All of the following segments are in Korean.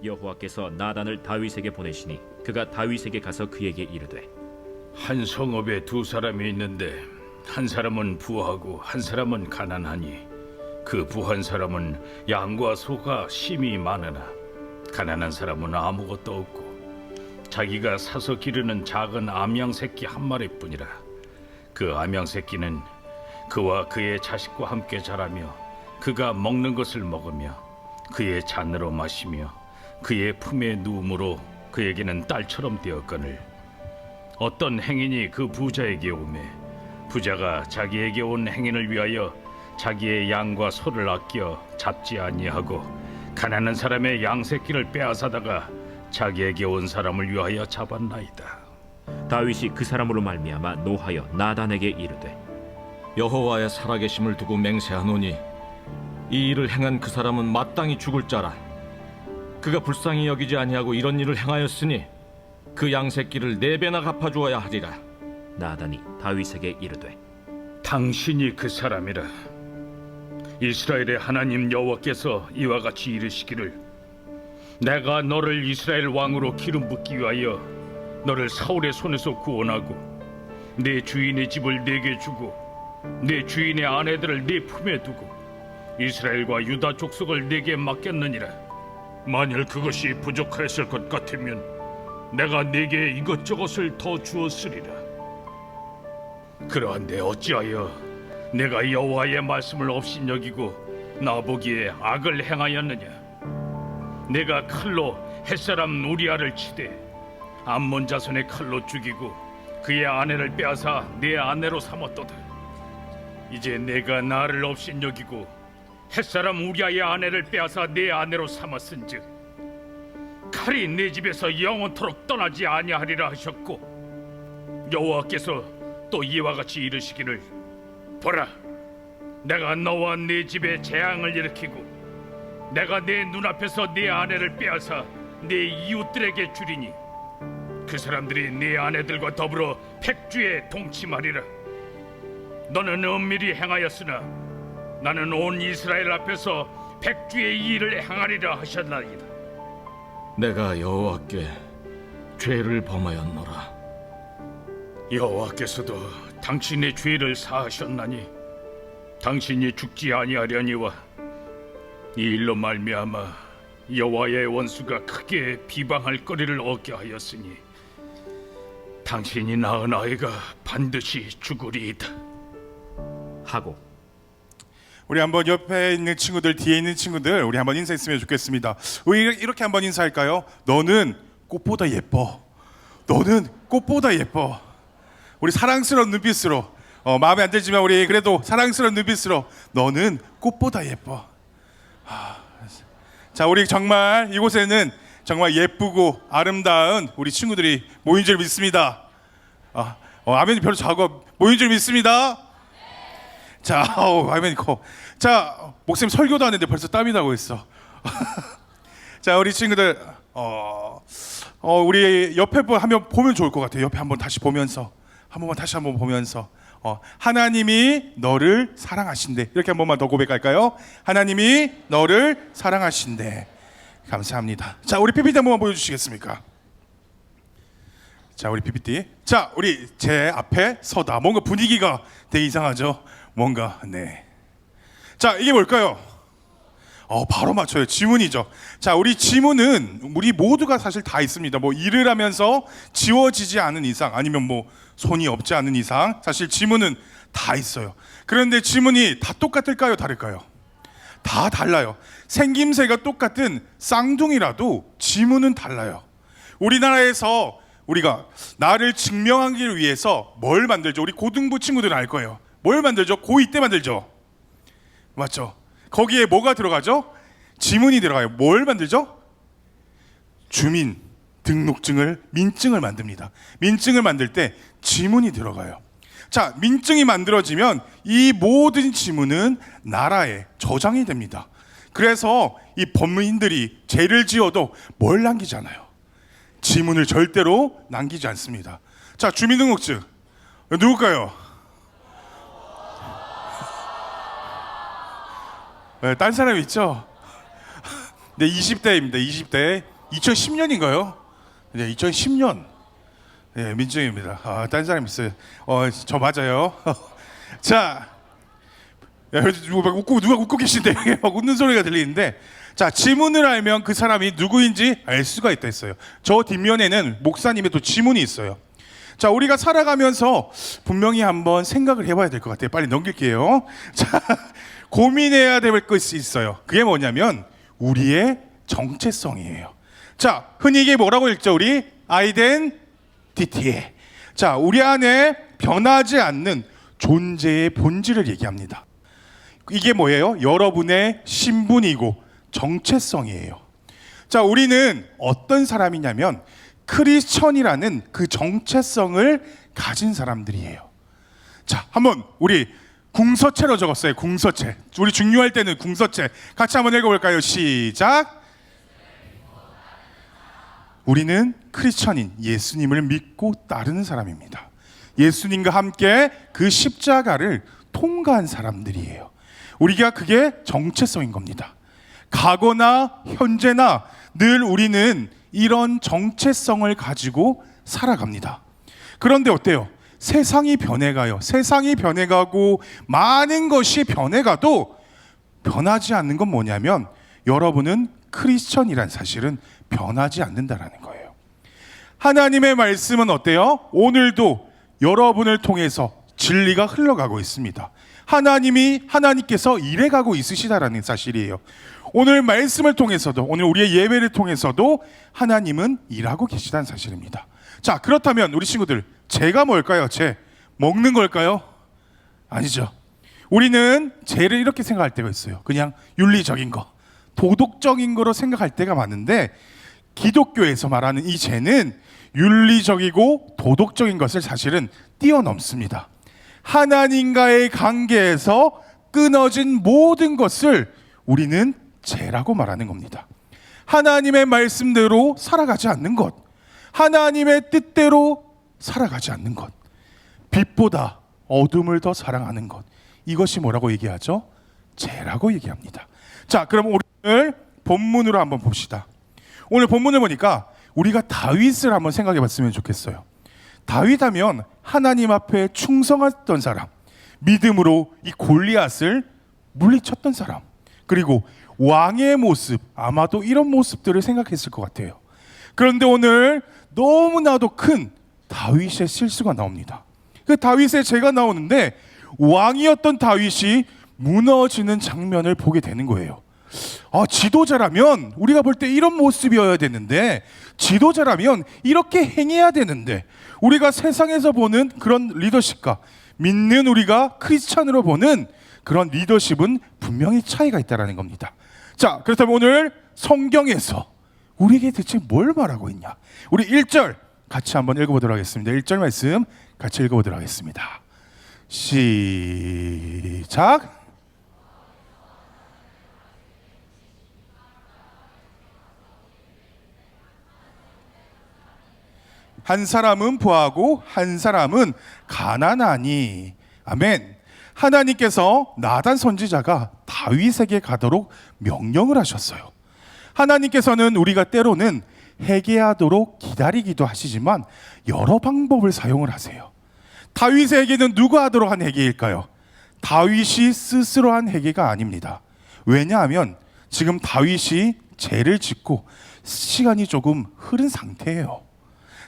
여호와께서 나단을 다윗에게 보내시니 그가 다윗에게 가서 그에게 이르되 한 성읍에 두 사람이 있는데 한 사람은 부하고 한 사람은 가난하니 그 부한 사람은 양과 소가 심히 많으나 가난한 사람은 아무것도 없고 자기가 사서 기르는 작은 암양 새끼 한 마리뿐이라. 그 암양 새끼는 그와 그의 자식과 함께 자라며 그가 먹는 것을 먹으며 그의 잔으로 마시며 그의 품에 누움으로 그에게는 딸처럼 되었거늘 어떤 행인이 그 부자에게 오매 부자가 자기에게 온 행인을 위하여 자기의 양과 소를 아껴 잡지 아니하고 가난한 사람의 양 새끼를 빼앗아다가 자기에게 온 사람을 위하여 잡았나이다. 다윗이 그 사람으로 말미암아 노하여 나단에게 이르되 여호와의 살아계심을 두고 맹세하노니 이 일을 행한 그 사람은 마땅히 죽을 자라. 그가 불쌍히 여기지 아니하고 이런 일을 행하였으니 그 양새끼를 4배나 갚아주어야 하리라. 나단이 다윗에게 이르되 당신이 그 사람이라. 이스라엘의 하나님 여호와께서 이와 같이 이르시기를 내가 너를 이스라엘 왕으로 기름 붓기 위하여 너를 사울의 손에서 구원하고 내 주인의 집을 네게 주고 내 주인의 아내들을 네 품에 두고 이스라엘과 유다 족속을 네게 맡겼느니라. 만일 그것이 부족하였을 것 같으면 내가 네게 이것저것을 더 주었으리라. 그러한데 어찌하여 내가 여호와의 말씀을 업신여기고 나보기에 악을 행하였느냐. 내가 칼로 햇사람 우리아를 치되 암몬 자손의 칼로 죽이고 그의 아내를 빼앗아 내 아내로 삼았도다. 이제 내가 나를 업신여기고 햇사람 우리아의 아내를 빼앗아 내 아내로 삼았은즉 칼이 내 집에서 영원토록 떠나지 아니하리라 하셨고 여호와께서 또 이와 같이 이르시기를 보라, 내가 너와 네 집에 재앙을 일으키고 내가 내 눈앞에서 네 아내를 빼앗아 네 이웃들에게 주리니 그 사람들이 네 아내들과 더불어 백주에 동침하리라. 너는 은밀히 행하였으나 나는 온 이스라엘 앞에서 백주의 일을 행하리라 하셨나이다. 내가 여호와께 죄를 범하였노라. 여호와께서도 당신의 죄를 사하셨나니 당신이 죽지 아니하려니와 이 일로 말미암아 여호와의 원수가 크게 비방할 거리를 얻게 하였으니 당신이 낳은 아이가 반드시 죽으리이다 하고 우리 한번 옆에 있는 친구들, 뒤에 있는 친구들 우리 한번 인사했으면 좋겠습니다. 우리 이렇게 한번 인사할까요? 너는 꽃보다 예뻐. 너는 꽃보다 예뻐. 우리 사랑스러운 눈빛으로 마음에 안 들지만 우리 그래도 사랑스러운 눈빛으로 너는 꽃보다 예뻐. 자, 우리 정말 이곳에는 정말 예쁘고 아름다운 우리 친구들이 모인 줄 믿습니다. 아멘이 별로 작아. 모인 줄 믿습니다. 자, 아멘이 커. 자, 목사님 설교도 하는데 벌써 땀이 나고 있어. 자, 우리 친구들 우리 옆에 한번 보면 좋을 것 같아요. 옆에 한번 다시 보면서 다시 한번 보면서 하나님이 너를 사랑하신대. 이렇게 한 번만 더 고백할까요? 하나님이 너를 사랑하신대. 감사합니다. 자, 우리 PPT 한 번만 보여주시겠습니까? 자, 우리 PPT. 자, 우리 제 앞에 서다. 뭔가 분위기가 되게 이상하죠? 뭔가 네. 자, 이게 뭘까요? 바로 맞춰요. 지문이죠. 자, 우리 지문은 우리 모두가 사실 다 있습니다. 뭐 일을 하면서 지워지지 않은 이상 아니면 뭐 손이 없지 않은 이상 사실 지문은 다 있어요. 그런데 지문이 다 똑같을까요? 다를까요? 다 달라요. 생김새가 똑같은 쌍둥이라도 지문은 달라요. 우리나라에서 우리가 나를 증명하기 위해서 뭘 만들죠? 우리 고등부 친구들은 알 거예요. 뭘 만들죠? 고2 때 만들죠? 맞죠? 거기에 뭐가 들어가죠? 지문이 들어가요. 뭘 만들죠? 주민 등록증을, 민증을 만듭니다. 민증을 만들 때 지문이 들어가요. 자, 민증이 만들어지면 이 모든 지문은 나라에 저장이 됩니다. 그래서 이 법무인들이 죄를 지어도 뭘 남기잖아요. 지문을 절대로 남기지 않습니다. 자, 주민등록증 누굴까요? 딴 사람 있죠? 네, 20대입니다. 20대. 2010년인가요? 네, 2010년. 네, 민증입니다. 아, 딴 사람 있어요. 저 맞아요. 자, 누가 웃고 계신데 막 웃는 소리가 들리는데, 자, 지문을 알면 그 사람이 누구인지 알 수가 있다 했어요. 저 뒷면에는 목사님의 또 지문이 있어요. 자, 우리가 살아가면서 분명히 한번 생각을 해봐야 될 것 같아요. 빨리 넘길게요. 자, 고민해야 될 것이 있어요. 그게 뭐냐면 우리의 정체성이에요. 자, 흔히 이게 뭐라고 읽죠? 우리 아이덴티티. 자, 우리 안에 변하지 않는 존재의 본질을 얘기합니다. 이게 뭐예요? 여러분의 신분이고 정체성이에요. 자, 우리는 어떤 사람이냐면 크리스천이라는 그 정체성을 가진 사람들이에요. 자, 한번 우리 궁서체로 적었어요. 궁서체. 우리 중요할 때는 궁서체. 같이 한번 읽어볼까요? 시작. 우리는 크리스천인 예수님을 믿고 따르는 사람입니다. 예수님과 함께 그 십자가를 통과한 사람들이에요. 우리가 그게 정체성인 겁니다. 과거나 현재나 늘 우리는 이런 정체성을 가지고 살아갑니다. 그런데 어때요? 세상이 변해가요. 세상이 변해가고 많은 것이 변해가도 변하지 않는 건 뭐냐면 여러분은 크리스천이란 사실은 변하지 않는다라는 거예요. 하나님의 말씀은 어때요? 오늘도 여러분을 통해서 진리가 흘러가고 있습니다. 하나님께서 일해가고 있으시다라는 사실이에요. 오늘 말씀을 통해서도, 오늘 우리의 예배를 통해서도 하나님은 일하고 계시다는 사실입니다. 자, 그렇다면 우리 친구들, 죄가 뭘까요? 죄, 먹는 걸까요? 아니죠. 우리는 죄를 이렇게 생각할 때가 있어요. 그냥 윤리적인 거, 도덕적인 거로 생각할 때가 많은데, 기독교에서 말하는 이 죄는 윤리적이고 도덕적인 것을 사실은 뛰어넘습니다. 하나님과의 관계에서 끊어진 모든 것을 우리는 죄라고 말하는 겁니다. 하나님의 말씀대로 살아가지 않는 것, 하나님의 뜻대로 살아가지 않는 것, 빛보다 어둠을 더 사랑하는 것, 이것이 뭐라고 얘기하죠? 죄라고 얘기합니다. 자, 그럼 오늘 본문으로 한번 봅시다. 오늘 본문을 보니까 우리가 다윗을 한번 생각해 봤으면 좋겠어요. 다윗 하면 하나님 앞에 충성했던 사람, 믿음으로 이 골리앗을 물리쳤던 사람, 그리고 왕의 모습, 아마도 이런 모습들을 생각했을 것 같아요. 그런데 오늘 너무나도 큰 다윗의 실수가 나옵니다. 그 다윗의 죄가 나오는데 왕이었던 다윗이 무너지는 장면을 보게 되는 거예요. 아, 지도자라면 우리가 볼 때 이런 모습이어야 되는데, 지도자라면 이렇게 행해야 되는데, 우리가 세상에서 보는 그런 리더십과 믿는 우리가 크리스찬으로 보는 그런 리더십은 분명히 차이가 있다는 겁니다. 자, 그렇다면 오늘 성경에서 우리에게 대체 뭘 말하고 있냐? 우리 1절 같이 한번 읽어보도록 하겠습니다. 1절 말씀 같이 읽어보도록 하겠습니다. 시작. 한 사람은 부하고 한 사람은 가난하니. 아멘. 하나님께서 나단 선지자가 다윗에게 가도록 명령을 하셨어요. 하나님께서는 우리가 때로는 회개하도록 기다리기도 하시지만 여러 방법을 사용을 하세요. 다윗에게는 누가 하도록 한 회개일까요? 다윗이 스스로 한 회개가 아닙니다. 왜냐하면 지금 다윗이 죄를 짓고 시간이 조금 흐른 상태예요.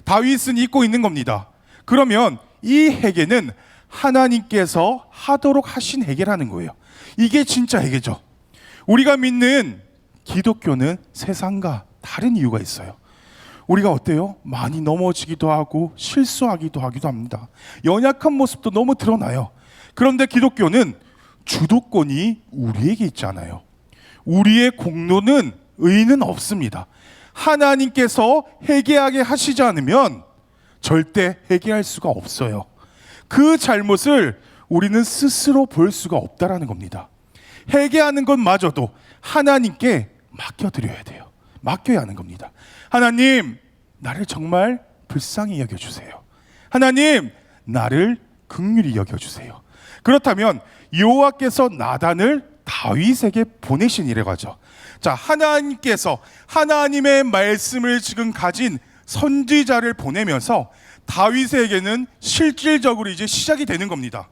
다윗은 잊고 있는 겁니다. 그러면 이 회개는 하나님께서 하도록 하신 회개라는 거예요. 이게 진짜 회개죠. 우리가 믿는 기독교는 세상과 다른 이유가 있어요. 우리가 어때요? 많이 넘어지기도 하고 실수하기도 하기도 합니다. 연약한 모습도 너무 드러나요. 그런데 기독교는 주도권이 우리에게 있잖아요. 우리의 공로는 의는 없습니다. 하나님께서 회개하게 하시지 않으면 절대 회개할 수가 없어요. 그 잘못을 우리는 스스로 볼 수가 없다라는 겁니다. 회개하는 것마저도 하나님께 맡겨드려야 돼요. 맡겨야 하는 겁니다. 하나님, 나를 정말 불쌍히 여겨주세요. 하나님, 나를 긍휼히 여겨주세요. 그렇다면 여호와께서 나단을 다윗에게 보내신 이라고 하죠. 자, 하나님께서 하나님의 말씀을 지금 가진 선지자를 보내면서 다윗에게는 실질적으로 이제 시작이 되는 겁니다.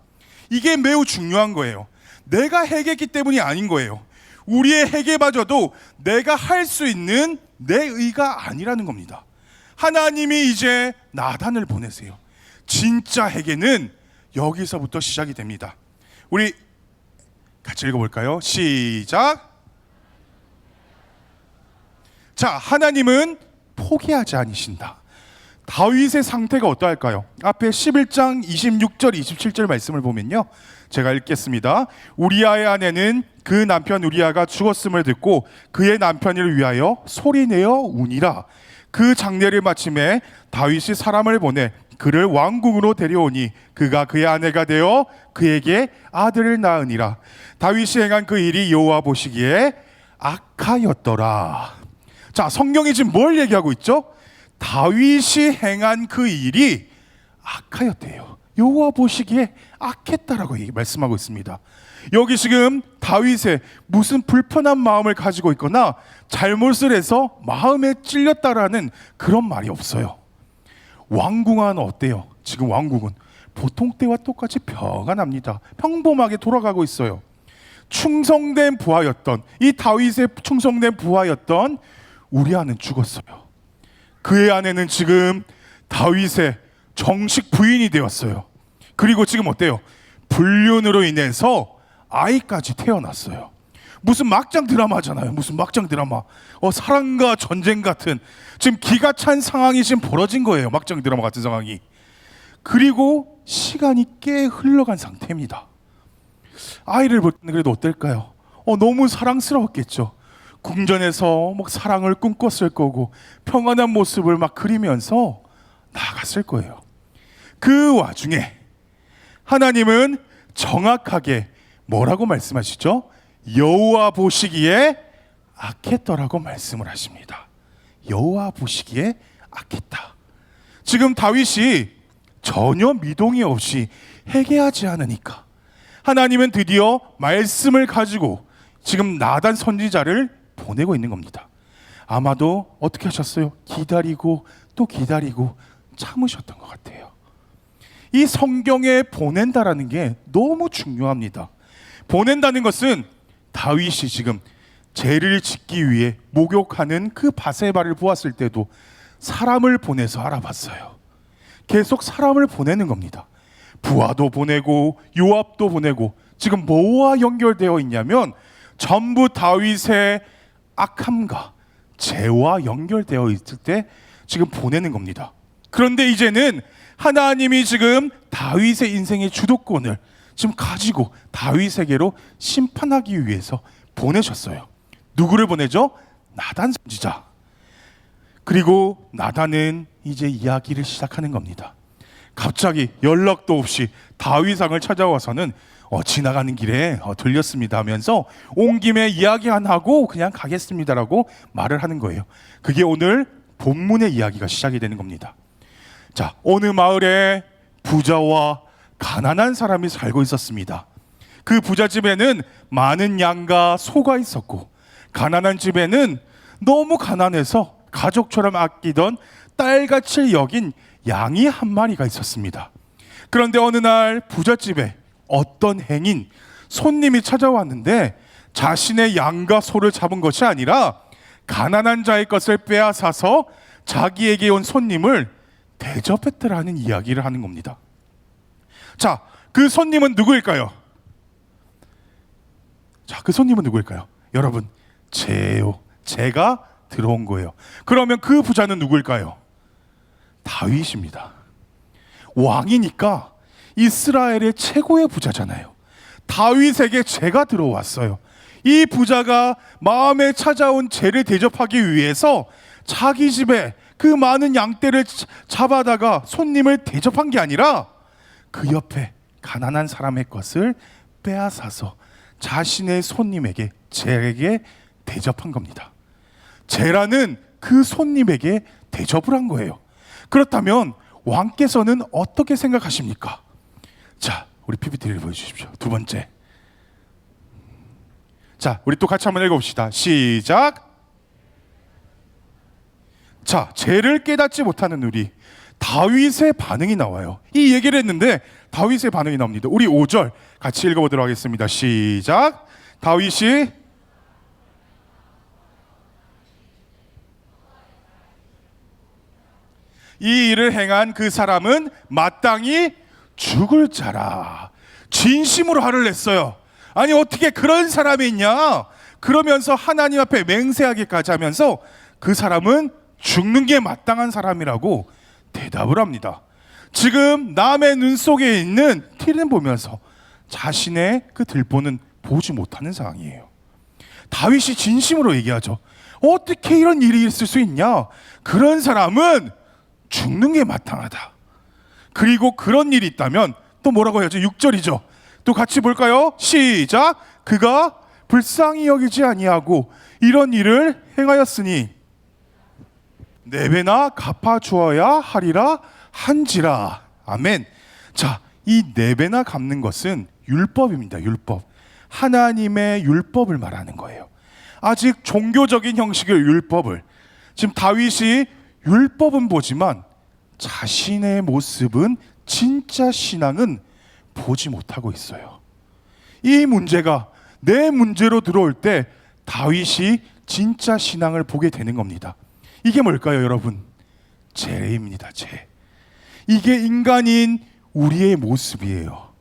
이게 매우 중요한 거예요. 내가 해겠기 때문이 아닌 거예요. 우리의 해계마저도 내가 할 수 있는 내 의가 아니라는 겁니다. 하나님이 이제 나단을 보내세요. 진짜 해계는 여기서부터 시작이 됩니다. 우리 같이 읽어볼까요? 시작. 자, 하나님은 포기하지 않으신다. 다윗의 상태가 어떠할까요? 앞에 11장 26절 27절 말씀을 보면요, 제가 읽겠습니다. 우리아의 아내는 그 남편 우리아가 죽었음을 듣고 그의 남편을 위하여 소리내어 우니라. 그 장례를 마침에 다윗이 사람을 보내 그를 왕궁으로 데려오니 그가 그의 아내가 되어 그에게 아들을 낳으니라. 다윗이 행한 그 일이 여호와 보시기에 악하였더라. 자, 성경이 지금 뭘 얘기하고 있죠? 다윗이 행한 그 일이 악하였대요. 여호와 보시기에 악했다라고 말씀하고 있습니다. 여기 지금 다윗의 무슨 불편한 마음을 가지고 있거나 잘못을 해서 마음에 찔렸다라는 그런 말이 없어요. 왕궁은 어때요? 지금 왕궁은 보통 때와 똑같이 평안합니다. 평범하게 돌아가고 있어요. 충성된 부하였던, 이 다윗의 충성된 부하였던 우리아는 죽었어요. 그의 아내는 지금 다윗의 정식 부인이 되었어요. 그리고 지금 어때요? 불륜으로 인해서 아이까지 태어났어요. 무슨 막장 드라마잖아요. 무슨 막장 드라마. 사랑과 전쟁 같은 지금 기가 찬 상황이 지금 벌어진 거예요. 막장 드라마 같은 상황이. 그리고 시간이 꽤 흘러간 상태입니다. 아이를 볼 때는 그래도 어떨까요? 너무 사랑스러웠겠죠. 궁전에서 막 사랑을 꿈꿨을 거고 평안한 모습을 막 그리면서 나갔을 거예요. 그 와중에 하나님은 정확하게 뭐라고 말씀하시죠? 여호와 보시기에 악했더라고 말씀을 하십니다. 여호와 보시기에 악했다. 지금 다윗이 전혀 미동이 없이 회개하지 않으니까 하나님은 드디어 말씀을 가지고 지금 나단 선지자를 보내고 있는 겁니다. 아마도 어떻게 하셨어요? 기다리고 또 기다리고 참으셨던 것 같아요. 이 성경에 보낸다라는 게 너무 중요합니다. 보낸다는 것은 다윗이 지금 죄를 짓기 위해 목욕하는 그 바세바를 보았을 때도 사람을 보내서 알아봤어요. 계속 사람을 보내는 겁니다. 부하도 보내고 요압도 보내고 지금 뭐와 연결되어 있냐면 전부 다윗의 악함과 죄와 연결되어 있을 때 지금 보내는 겁니다. 그런데 이제는 하나님이 지금 다윗의 인생의 주도권을 지금 가지고 다윗에게로 심판하기 위해서 보내셨어요. 누구를 보내죠? 나단 선지자. 그리고 나단은 이제 이야기를 시작하는 겁니다. 갑자기 연락도 없이 다윗왕을 찾아와서는 지나가는 길에 들렸습니다 하면서 온 김에 이야기 안 하고 그냥 가겠습니다라고 말을 하는 거예요. 그게 오늘 본문의 이야기가 시작이 되는 겁니다. 자, 어느 마을에 부자와 가난한 사람이 살고 있었습니다. 그 부자 집에는 많은 양과 소가 있었고 가난한 집에는 너무 가난해서 가족처럼 아끼던 딸같이 여긴 양이 한 마리가 있었습니다. 그런데 어느 날 부잣집에 어떤 행인 손님이 찾아왔는데 자신의 양과 소를 잡은 것이 아니라 가난한 자의 것을 빼앗아서 자기에게 온 손님을 대접했더라는 이야기를 하는 겁니다. 자, 그 손님은 누구일까요? 여러분, 죄요. 죄가 들어온 거예요. 그러면 그 부자는 누구일까요? 다윗입니다. 왕이니까 이스라엘의 최고의 부자잖아요. 다윗에게 죄가 들어왔어요. 이 부자가 마음에 찾아온 죄를 대접하기 위해서 자기 집에 그 많은 양떼를 잡아다가 손님을 대접한 게 아니라 그 옆에 가난한 사람의 것을 빼앗아서 자신의 손님에게, 쟤에게 대접한 겁니다. 쟤라는 그 손님에게 대접을 한 거예요. 그렇다면 왕께서는 어떻게 생각하십니까? 자, 우리 PPT를 보여주십시오. 두 번째. 자, 우리 또 같이 한번 읽어봅시다. 시작. 자, 죄를 깨닫지 못하는 우리 다윗의 반응이 나와요. 이 얘기를 했는데 다윗의 반응이 나옵니다. 우리 5절 같이 읽어보도록 하겠습니다. 시작. 다윗이 이 일을 행한 그 사람은 마땅히 죽을 자라. 진심으로 화를 냈어요. 아니 어떻게 그런 사람이 있냐? 그러면서 하나님 앞에 맹세하기까지 하면서 그 사람은 죽는 게 마땅한 사람이라고 대답을 합니다. 지금 남의 눈 속에 있는 티는 보면서 자신의 그 들보는 보지 못하는 상황이에요. 다윗이 진심으로 얘기하죠. 어떻게 이런 일이 있을 수 있냐? 그런 사람은 죽는 게 마땅하다. 그리고 그런 일이 있다면 또 뭐라고 해야죠? 6절이죠. 또 같이 볼까요? 시작. 그가 불쌍히 여기지 아니하고 이런 일을 행하였으니 네 배나 갚아 주어야 하리라 한지라. 아멘. 자, 이 네 배나 갚는 것은 율법입니다. 율법. 하나님의 율법을 말하는 거예요. 아직 종교적인 형식의 율법을. 지금 다윗이 율법은 보지만 자신의 모습은, 진짜 신앙은 보지 못하고 있어요. 이 문제가 내 문제로 들어올 때 다윗이 진짜 신앙을 보게 되는 겁니다. 이게 뭘까요, 여러분? 죄입니다. 죄. 이게 인간인 우리의 모습이에요.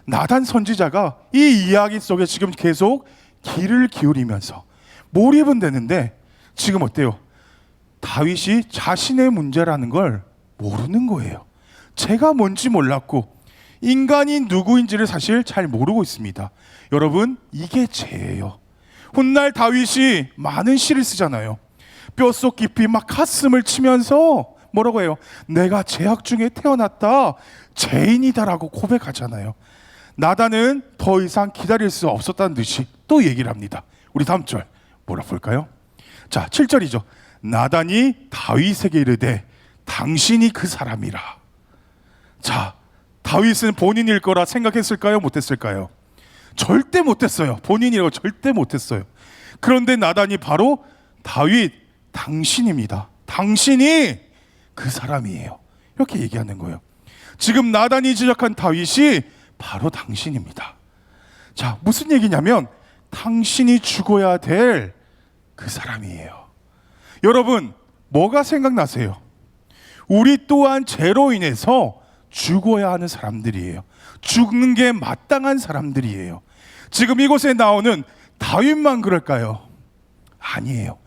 나단 선지자가 이 이야기 속에 지금 계속 귀를 기울이면서 몰입은 되는데 지금 어때요? 다윗이 자신의 문제라는 걸 모르는 거예요. 죄가 뭔지 몰랐고 인간이 누구인지를 사실 잘 모르고 있습니다. 여러분, 이게 죄예요. 훗날 다윗이 많은 시를 쓰잖아요. 뼛속 깊이 막 가슴을 치면서 뭐라고 해요? 내가 죄악 중에 태어났다, 죄인이다라고 고백하잖아요. 나단은 더 이상 기다릴 수 없었다는 듯이 또 얘기를 합니다. 우리 다음 절 뭐라 볼까요? 자, 7절이죠. 나단이 다윗에게 이르되 당신이 그 사람이라. 자, 다윗은 본인일 거라 생각했을까요? 못했을까요? 절대 못했어요. 본인이라고 절대 못했어요. 그런데 나단이 바로 다윗, 당신입니다. 당신이 그 사람이에요. 이렇게 얘기하는 거예요. 지금 나단이 지적한 다윗이 바로 당신입니다. 자, 무슨 얘기냐면 당신이 죽어야 될 그 사람이에요. 여러분, 뭐가 생각나세요? 우리 또한 죄로 인해서 죽어야 하는 사람들이에요. 죽는 게 마땅한 사람들이에요. 지금 이곳에 나오는 다윗만 그럴까요? 아니에요.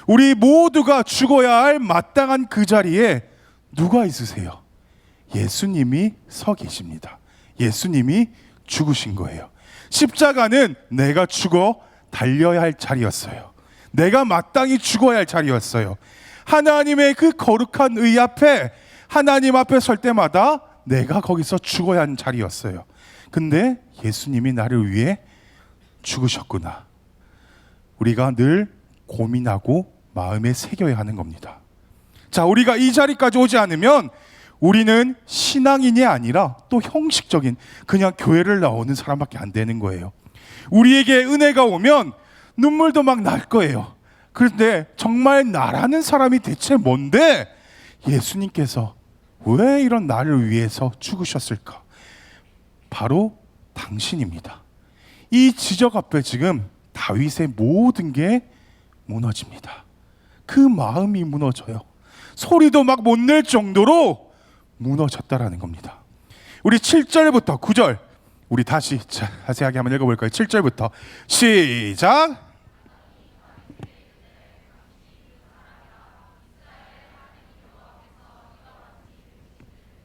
우리 모두가 죽어야 할 마땅한 그 자리에 누가 있으세요? 예수님이 서 계십니다. 예수님이 죽으신 거예요. 십자가는 내가 죽어 달려야 할 자리였어요. 내가 마땅히 죽어야 할 자리였어요. 하나님의 그 거룩한 의 앞에, 하나님 앞에 설 때마다 내가 거기서 죽어야 하는 자리였어요. 근데 예수님이 나를 위해 죽으셨구나. 우리가 늘 고민하고 마음에 새겨야 하는 겁니다. 자, 우리가 이 자리까지 오지 않으면 우리는 신앙인이 아니라 또 형식적인 그냥 교회를 나오는 사람밖에 안 되는 거예요. 우리에게 은혜가 오면 눈물도 막 날 거예요. 그런데 정말 나라는 사람이 대체 뭔데 예수님께서 왜 이런 나를 위해서 죽으셨을까? 바로 당신입니다. 이 지적 앞에 지금 다윗의 모든 게 무너집니다. 그 마음이 무너져요. 소리도 막 못 낼 정도로 무너졌다라는 겁니다. 우리 7절부터 9절 우리 다시 자세하게 한번 읽어볼까요? 7절부터 시작.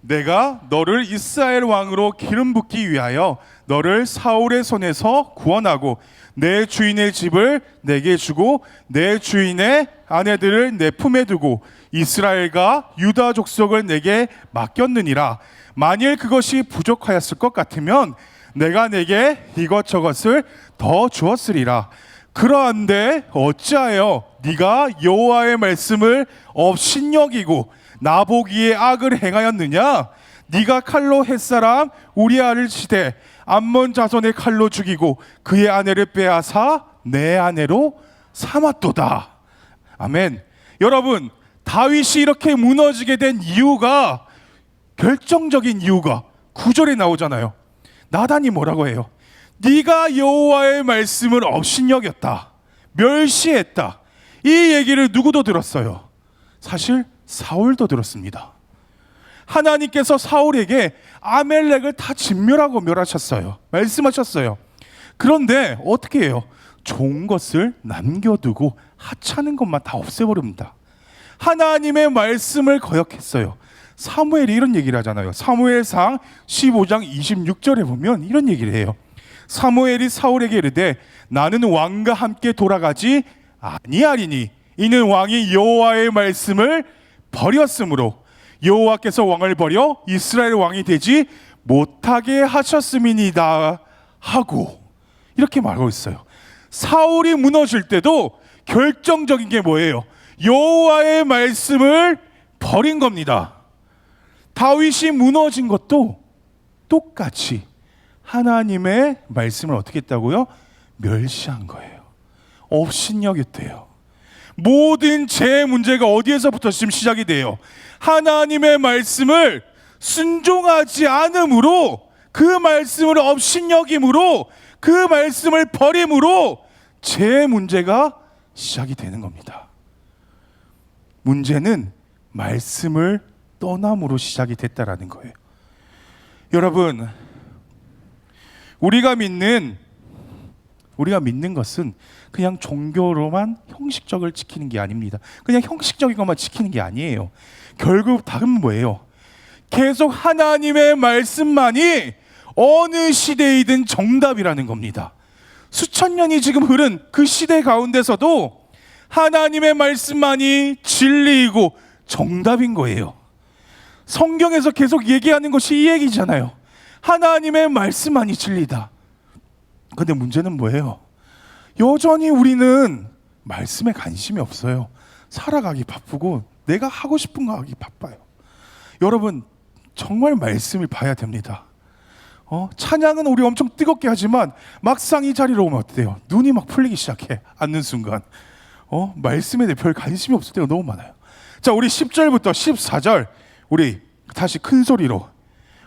내가 너를 이스라엘 왕으로 기름 붓기 위하여 너를 사울의 손에서 구원하고 내 주인의 집을 내게 주고 내 주인의 아내들을 내 품에 두고 이스라엘과 유다 족속을 내게 맡겼느니라. 만일 그것이 부족하였을 것 같으면 내가 내게 이것저것을 더 주었으리라. 그러한데 어찌하여 네가 여호와의 말씀을 업신여기고 나보기에 악을 행하였느냐? 네가 칼로 햇사람 우리아를 치되 암몬 자손의 칼로 죽이고 그의 아내를 빼앗아 내 아내로 삼았도다. 아멘. 여러분, 다윗이 이렇게 무너지게 된 이유가, 결정적인 이유가 9절에 나오잖아요. 나단이 뭐라고 해요? 네가 여호와의 말씀을 업신여겼다, 멸시했다. 이 얘기를 누구도 들었어요? 사실 사울도 들었습니다. 하나님께서 사울에게 아멜렉을 다 진멸하고 멸하셨어요. 말씀하셨어요. 그런데 어떻게 해요? 좋은 것을 남겨두고 하찮은 것만 다 없애버립니다. 하나님의 말씀을 거역했어요. 사무엘이 이런 얘기를 하잖아요. 사무엘상 15장 26절에 보면 이런 얘기를 해요. 사무엘이 사울에게 이르되 나는 왕과 함께 돌아가지 아니하리니 이는 왕이 여호와의 말씀을 버렸으므로 여호와께서 왕을 버려 이스라엘 왕이 되지 못하게 하셨음이니이다 하고 이렇게 말하고 있어요. 사울이 무너질 때도 결정적인 게 뭐예요? 여호와의 말씀을 버린 겁니다. 다윗이 무너진 것도 똑같이 하나님의 말씀을 어떻게 했다고요? 멸시한 거예요. 업신여겼대요. 모든 제 문제가 어디에서부터 지금 시작이 돼요? 하나님의 말씀을 순종하지 않음으로, 그 말씀을 업신여김으로, 그 말씀을 버림으로 제 문제가 시작이 되는 겁니다. 문제는 말씀을 떠남으로 시작이 됐다라는 거예요. 여러분, 우리가 믿는 것은 그냥 종교로만 형식적을 지키는 게 아닙니다. 그냥 형식적인 것만 지키는 게 아니에요. 결국 답은 뭐예요? 계속 하나님의 말씀만이 어느 시대이든 정답이라는 겁니다. 수천 년이 지금 흐른 그 시대 가운데서도 하나님의 말씀만이 진리이고 정답인 거예요. 성경에서 계속 얘기하는 것이 이 얘기잖아요. 하나님의 말씀만이 진리다. 근데 문제는 뭐예요? 여전히 우리는 말씀에 관심이 없어요. 살아가기 바쁘고 내가 하고 싶은 거 하기 바빠요. 여러분, 정말 말씀을 봐야 됩니다. 찬양은 우리 엄청 뜨겁게 하지만 막상 이 자리로 오면 어때요? 눈이 막 풀리기 시작해. 앉는 순간 말씀에 대해 별 관심이 없을 때가 너무 많아요. 자, 우리 10절부터 14절 우리 다시 큰 소리로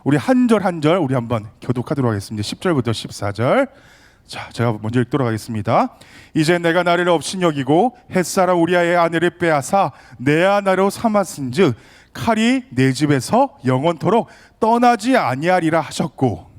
우리 한 절 한 절 우리 한번 교독하도록 하겠습니다. 10절부터 14절. 자, 제가 먼저 읽도록 하겠습니다. 이제 내가 나를 업신여기고 햇사라 우리아의 아내를 빼앗아 내 아내로 삼았은즉 칼이 내 집에서 영원토록 떠나지 아니하리라 하셨고,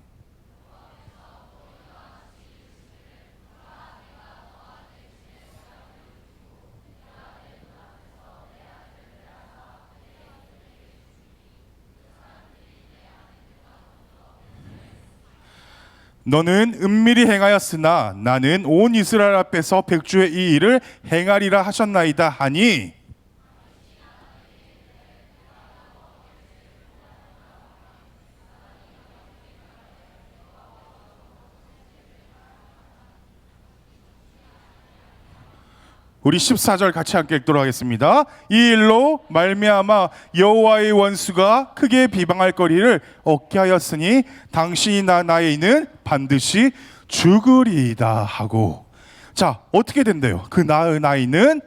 너는 은밀히 행하였으나 나는 온 이스라엘 앞에서 백주의 이 일을 행하리라 하셨나이다 하니, 우리 14절 같이 함께 읽도록 하겠습니다. 이 일로 말미암아 여호와의 원수가 크게 비방할 거리를 얻게 하였으니 당신이 나에 있는 반드시 죽으리이다 하고. 자, 어떻게 된대요? 그 나이는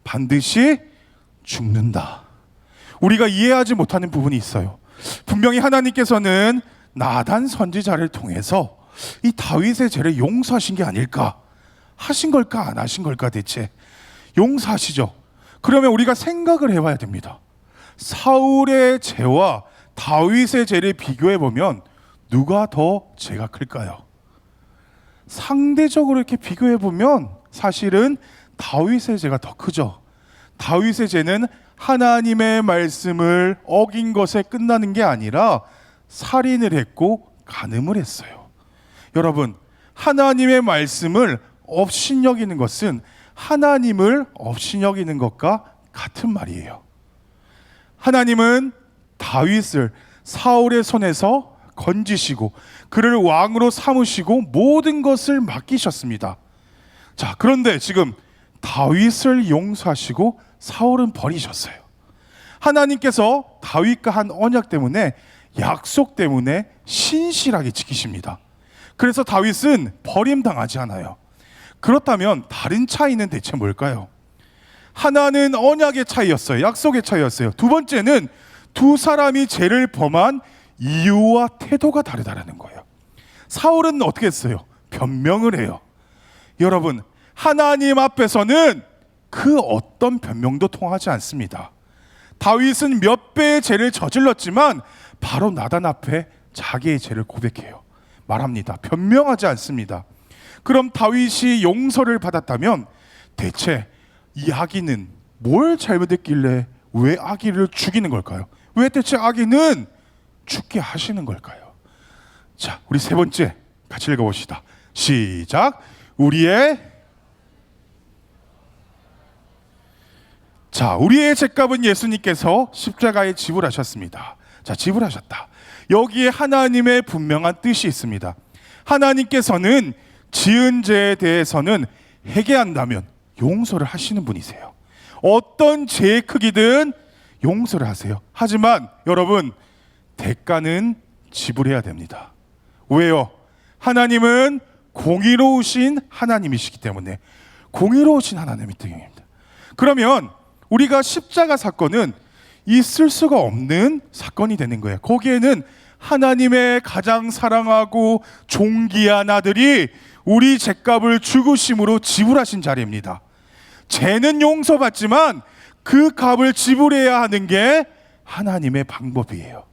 반드시 죽는다. 우리가 이해하지 못하는 부분이 있어요. 분명히 하나님께서는 나단 선지자를 통해서 이 다윗의 죄를 용서하신 게 아닐까? 하신 걸까 안 하신 걸까? 대체 용서하시죠. 그러면 우리가 생각을 해봐야 됩니다. 사울의 죄와 다윗의 죄를 비교해 보면 누가 더 죄가 클까요? 상대적으로 이렇게 비교해 보면 사실은 다윗의 죄가 더 크죠. 다윗의 죄는 하나님의 말씀을 어긴 것에 끝나는 게 아니라 살인을 했고 간음을 했어요. 여러분, 하나님의 말씀을 업신여기는 것은 하나님을 업신여기는 것과 같은 말이에요. 하나님은 다윗을 사울의 손에서 건지시고 그를 왕으로 삼으시고 모든 것을 맡기셨습니다. 자, 그런데 지금 다윗을 용서하시고 사울은 버리셨어요. 하나님께서 다윗과 한 언약 때문에, 약속 때문에 신실하게 지키십니다. 그래서 다윗은 버림당하지 않아요. 그렇다면 다른 차이는 대체 뭘까요? 하나는 언약의 차이였어요. 약속의 차이였어요. 두 번째는 두 사람이 죄를 범한 이유와 태도가 다르다라는 거예요. 사울은 어떻게 했어요? 변명을 해요. 여러분, 하나님 앞에서는 그 어떤 변명도 통하지 않습니다. 다윗은 몇 배의 죄를 저질렀지만 바로 나단 앞에 자기의 죄를 고백해요. 말합니다. 변명하지 않습니다. 그럼 다윗이 용서를 받았다면 대체 이 아기는 뭘 잘못했길래 왜 아기를 죽이는 걸까요? 왜 대체 아기는 죽게 하시는 걸까요? 자, 우리 세 번째 같이 읽어봅시다. 시작. 우리의 죄값은 예수님께서 십자가에 지불하셨습니다. 자, 지불하셨다. 여기에 하나님의 분명한 뜻이 있습니다. 하나님께서는 지은 죄에 대해서는 회개한다면 용서를 하시는 분이세요. 어떤 죄의 크기든 용서를 하세요. 하지만 여러분, 대가는 지불해야 됩니다. 왜요? 하나님은 공의로우신 하나님이시기 때문에, 공의로우신 하나님이기 때문입니다. 그러면 우리가 십자가 사건은 있을 수가 없는 사건이 되는 거예요. 거기에는 하나님의 가장 사랑하고 존귀한 아들이 우리 죄값을 죽으심으로 지불하신 자리입니다. 죄는 용서받지만 그 값을 지불해야 하는 게 하나님의 방법이에요.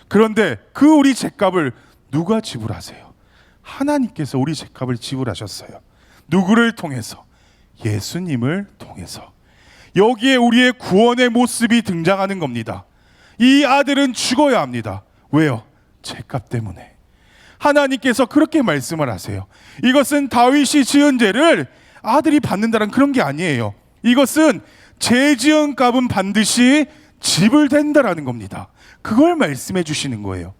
그런데 그 우리 죄값을 누가 지불하세요? 하나님께서 우리 죄값을 지불하셨어요. 누구를 통해서? 예수님을 통해서. 여기에 우리의 구원의 모습이 등장하는 겁니다. 이 아들은 죽어야 합니다. 왜요? 죄값 때문에. 하나님께서 그렇게 말씀을 하세요. 이것은 다윗이 지은 죄를 아들이 받는다는 그런 게 아니에요. 이것은 죄 지은 값은 반드시 지불된다라는 겁니다. 그걸 말씀해 주시는 거예요.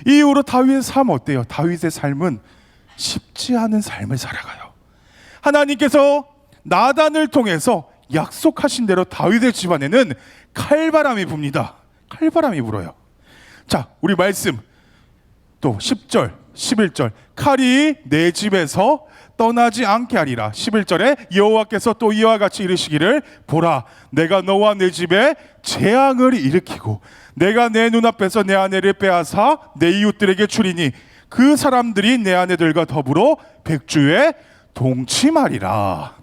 이후로 다윗의 삶 어때요? 다윗의 삶은 쉽지 않은 삶을 살아가요. 하나님께서 나단을 통해서 약속하신 대로 다윗의 집안에는 칼바람이 붑니다. 칼바람이 불어요. 자, 우리 말씀 또 10절, 11절. 칼이 내 집에서 떠나지 않게 하리라. 11절에 여호와께서 또 이와 같이 이르시기를, 보라, 내가 너와 내 집에 재앙을 일으키고 내가 내 눈앞에서 내 아내를 빼앗아 내 이웃들에게 주리니 그 사람들이 내 아내들과 더불어 백주에 동침하리라.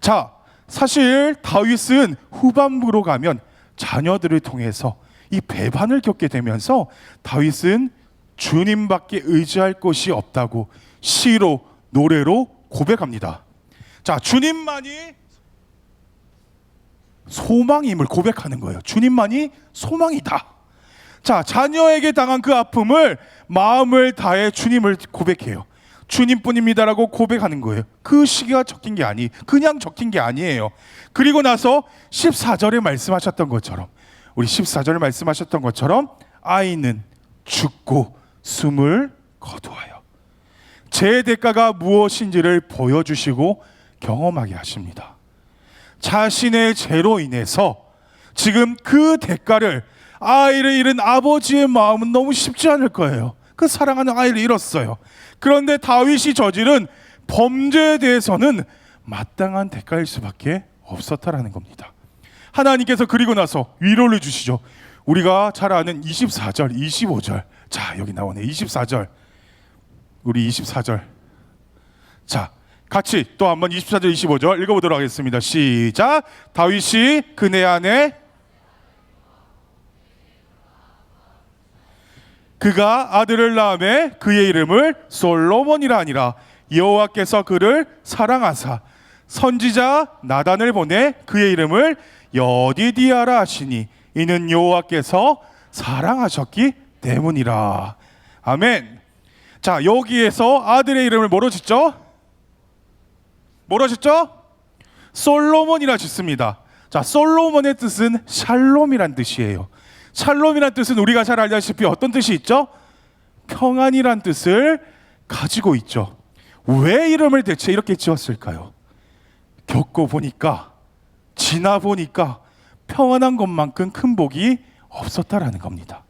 자, 사실 다윗은 후반부로 가면 자녀들을 통해서 이 배반을 겪게 되면서 다윗은 주님밖에 의지할 것이 없다고 시로, 노래로 고백합니다. 자, 주님만이 소망임을 고백하는 거예요. 주님만이 소망이다. 자, 자녀에게 당한 그 아픔을 마음을 다해 주님을 고백해요. 주님뿐입니다라고 고백하는 거예요. 그 시기가 적힌 게 그냥 적힌 게 아니에요. 그리고 나서 14절에 말씀하셨던 것처럼, 우리 14절에 말씀하셨던 것처럼 아이는 죽고 숨을 거두어요. 제 대가가 무엇인지를 보여주시고 경험하게 하십니다. 자신의 죄로 인해서 지금 그 대가를, 아이를 잃은 아버지의 마음은 너무 쉽지 않을 거예요. 그 사랑하는 아이를 잃었어요. 그런데 다윗이 저지른 범죄에 대해서는 마땅한 대가일 수밖에 없었다라는 겁니다. 하나님께서 그리고 나서 위로를 주시죠. 우리가 잘 아는 24절, 25절. 자, 여기 나오네. 24절. 우리 24절. 자, 같이 또 한번 24절, 25절 읽어보도록 하겠습니다. 시작. 다윗이 그네 안에 그가 아들을 낳음에 그의 이름을 솔로몬이라 하니라. 여호와께서 그를 사랑하사 선지자 나단을 보내 그의 이름을 여디디아라 하시니 이는 여호와께서 사랑하셨기 때문이라. 아멘. 자, 여기에서 아들의 이름을 뭐로 짓죠? 뭐로 짓죠? 솔로몬이라 짓습니다. 자, 솔로몬의 뜻은 샬롬이란 뜻이에요. 샬롬이란 뜻은 우리가 잘 알다시피 어떤 뜻이 있죠? 평안이란 뜻을 가지고 있죠. 왜 이름을 대체 이렇게 지었을까요? 겪어보니까, 지나보니까 평안한 것만큼 큰 복이 없었다라는 겁니다.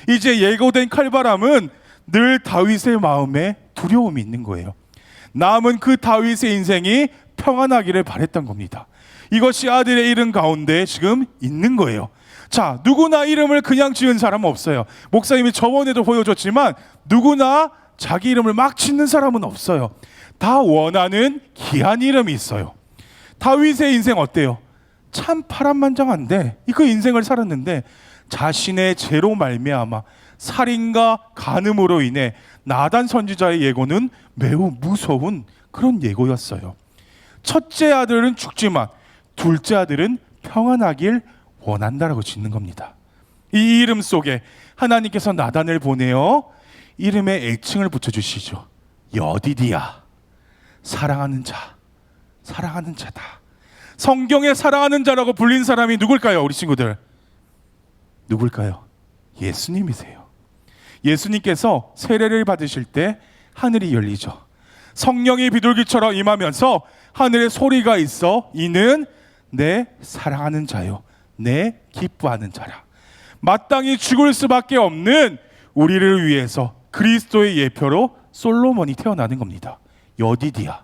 이제 예고된 칼바람은 늘 다윗의 마음에 두려움이 있는 거예요. 남은 그 다윗의 인생이 평안하기를 바랬던 겁니다. 이것이 아들의 이름 가운데 지금 있는 거예요. 자, 누구나 이름을 그냥 지은 사람은 없어요. 목사님이 저번에도 보여줬지만 누구나 자기 이름을 막 짓는 사람은 없어요. 다 원하는 귀한 이름이 있어요. 다윗의 인생 어때요? 참 파란만장한데 그 인생을 살았는데 자신의 죄로 말미암아 살인과 간음으로 인해 나단 선지자의 예고는 매우 무서운 그런 예고였어요. 첫째 아들은 죽지만 둘째 아들은 평안하길 원한다라고 짓는 겁니다. 이 이름 속에 하나님께서 나단을 보내어 이름에 애칭을 붙여주시죠. 여디디야, 사랑하는 자, 사랑하는 자다. 성경에 사랑하는 자라고 불린 사람이 누굴까요? 우리 친구들 누굴까요? 예수님이세요. 예수님께서 세례를 받으실 때 하늘이 열리죠. 성령이 비둘기처럼 임하면서 하늘에 소리가 있어 이는 내 사랑하는 자요, 내 기뻐하는 자라. 마땅히 죽을 수밖에 없는 우리를 위해서 그리스도의 예표로 솔로몬이 태어나는 겁니다. 여디디야.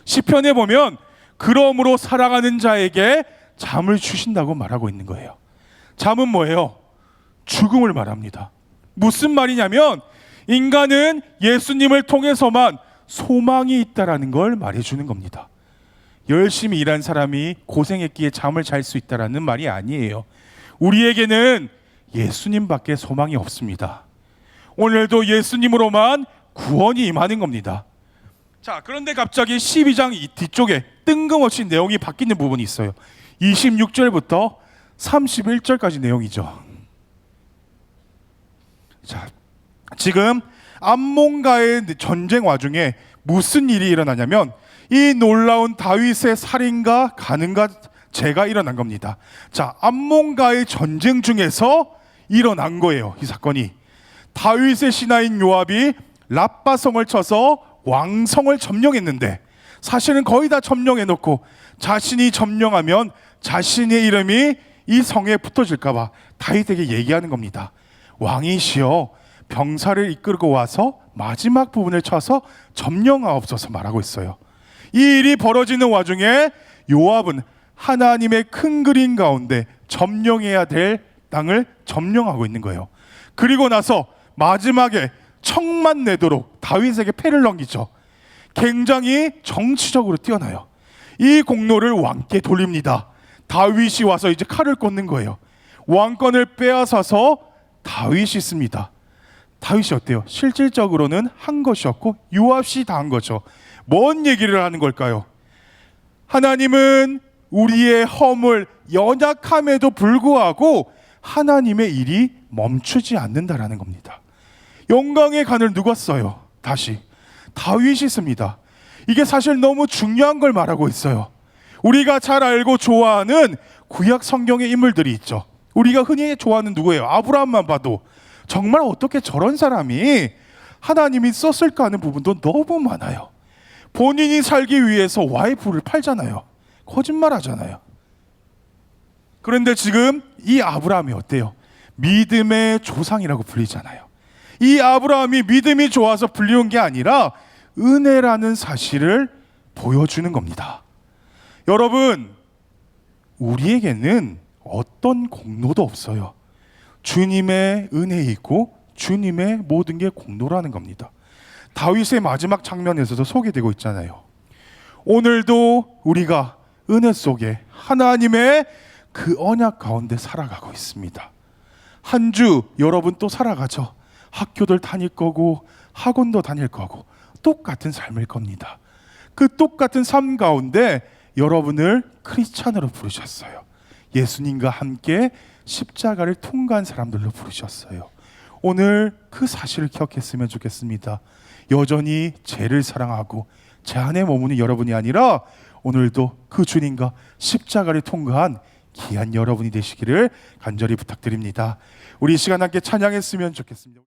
시편에 보면 그러므로 사랑하는 자에게 잠을 주신다고 말하고 있는 거예요. 잠은 뭐예요? 죽음을 말합니다. 무슨 말이냐면 인간은 예수님을 통해서만 소망이 있다라는 걸 말해주는 겁니다. 열심히 일한 사람이 고생했기에 잠을 잘 수 있다라는 말이 아니에요. 우리에게는 예수님밖에 소망이 없습니다. 오늘도 예수님으로만 구원이 임하는 겁니다. 자, 그런데 갑자기 12장 뒤쪽에 뜬금없이 내용이 바뀌는 부분이 있어요. 26절부터 31절까지 내용이죠. 자, 지금 암몬과의 전쟁 와중에 무슨 일이 일어나냐면 이 놀라운 다윗의 살인과 간음과 죄가 일어난 겁니다. 자, 암몬과의 전쟁 중에서 일어난 거예요. 이 사건이 다윗의 신하인 요압이 랍바성을 쳐서 왕성을 점령했는데 사실은 거의 다 점령해놓고 자신이 점령하면 자신의 이름이 이 성에 붙어질까봐 다윗에게 얘기하는 겁니다. 왕이시여 병사를 이끌고 와서 마지막 부분을 쳐서 점령하옵소서 말하고 있어요. 이 일이 벌어지는 와중에 요압은 하나님의 큰 그림 가운데 점령해야 될 땅을 점령하고 있는 거예요. 그리고 나서 마지막에 청만 내도록 다윗에게 패를 넘기죠. 굉장히 정치적으로 뛰어나요. 이 공로를 왕께 돌립니다. 다윗이 와서 이제 칼을 꽂는 거예요. 왕권을 빼앗아서 다윗이 씁니다. 다윗이 어때요? 실질적으로는 한 것이었고 요압이 다 한 거죠. 뭔 얘기를 하는 걸까요? 하나님은 우리의 허물, 연약함에도 불구하고 하나님의 일이 멈추지 않는다라는 겁니다. 영광의 간을 누가 써요? 다시 다윗이 씁니다. 이게 사실 너무 중요한 걸 말하고 있어요. 우리가 잘 알고 좋아하는 구약 성경의 인물들이 있죠. 우리가 흔히 좋아하는 누구예요? 아브라함만 봐도 정말 어떻게 저런 사람이 하나님이 썼을까 하는 부분도 너무 많아요. 본인이 살기 위해서 와이프를 팔잖아요. 거짓말 하잖아요. 그런데 지금 이 아브라함이 어때요? 믿음의 조상이라고 불리잖아요. 이 아브라함이 믿음이 좋아서 불리운 게 아니라 은혜라는 사실을 보여주는 겁니다. 여러분, 우리에게는 어떤 공로도 없어요. 주님의 은혜이고 주님의 모든 게 공로라는 겁니다. 다윗의 마지막 장면에서도 소개되고 있잖아요. 오늘도 우리가 은혜 속에 하나님의 그 언약 가운데 살아가고 있습니다. 한 주 여러분 또 살아가죠. 학교들 다닐 거고 학원도 다닐 거고 똑같은 삶일 겁니다. 그 똑같은 삶 가운데 여러분을 크리스찬으로 부르셨어요. 예수님과 함께 십자가를 통과한 사람들로 부르셨어요. 오늘 그 사실을 기억했으면 좋겠습니다. 여전히 죄를 사랑하고 죄 안에 머무는 여러분이 아니라 오늘도 그 주님과 십자가를 통과한 귀한 여러분이 되시기를 간절히 부탁드립니다. 우리 이 시간 함께 찬양했으면 좋겠습니다.